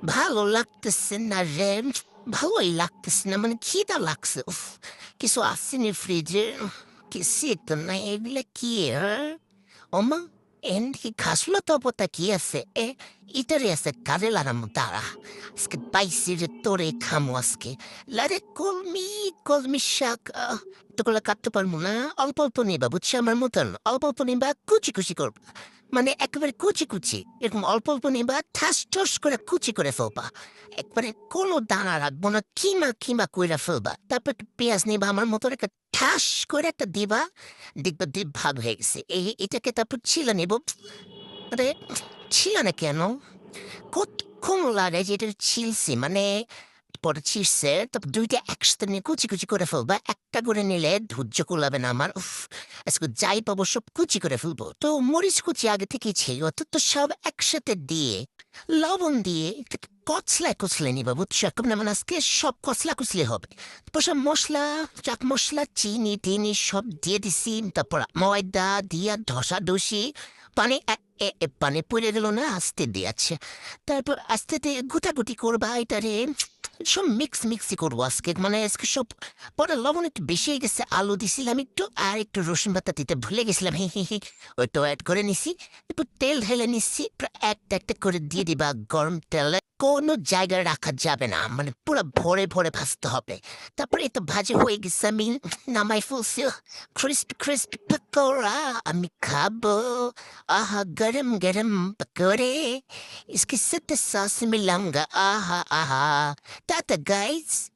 ভালো লাগতেছে না রে। ভালোই লাগতেছে না, মানে খিদা লাগছে। উফ, কিছু আসেনি ফ্রিজে। কিছু তো নাই, এগুলা কি? ওমা, এন কি খাসলো তো পতা কি আছে? ইটারে আছে কাজে লাগামু তারা। আজকে পাইছি রে, তোরে খামু আজকে। লারে কলমি, কলমি শাক। তোগুলা কাটতে পারবো না। অল্প অল্প নিবা, বুঝছি? আমার মতন অল্প অল্প নিবা, কুচি কুচি করবা। মানে একেবারে কুচি কুচি, এরকম অল্প অল্প নিবা, ঠাস ঠস করে কুচি করে ফেলবা। একবারে কোনো দানা রাখবো না, কিমা কিমা কইরা ফেলবা। তারপর একটু পেঁয়াজ নিবা, আমার মতো একটা ঠাস করে একটা দিবা। দেখবা দুই ভাগ হয়ে গেছে। এটাকে তারপর ছিলে নেব। আরে, ছিল না কেন? কতক্ষণ লাগে যে এটা ছিলছি, মানে পরে ছিঁড়ছে, তারপর দুইটা একসাথে নিয়ে কুচি কুচি করে ফেলবা। একটা করে নিলে ধৈর্য কুলাবে না আমার। উফ, আজকে যাই পাবো সব কুচি করে ফেলবো। তো মরিচ কুচি আগে থেকেই ছিল, তো সব একসাথে দিয়ে লবণ দিয়ে একটু কচলায় কচলে নিবা, বুঝছো? এখন মানে আজকে সব কচলা কচলে হবে। তারপর সব মশলা, চাট মশলা, চিনি টিনি সব দিয়ে দিছি। তারপর ময়দা দিয়া ধসা ধসি, পানি পানি পড়ে গেল না, আস্তে দিয়েছে। তারপর আস্তে গুটাগুটি করবা এটারে। সব মিক্সি করবো আজকে, মানে আজকে সব। পরে লবণ একটু বেশি হয়ে গেছে, আলু দিছিলাম একটু, আর একটু রসুন পাতা দিতে ভুলে গেছিলাম। ওই তো অ্যাড করে নিছি। এরপর তেল ঢেলে নিচ্ছি, একটা একটা করে দিয়ে দিবা গরম তেলে। কোনো জায়গায় রাখা যাবে না, মানে পুরো ভরে ভরে ভাজতে হবে। তারপরে এই তো ভাজা হয়ে গেছে, আমি নামাই ফেলছি। ক্রিস্পি ক্রিস্পি পকোড়া আমি খাবো। आहा गरम गरम पकौड़े, इसके साथ सॉस मिलाऊंगा। आहा आहा। टाटा गाइस।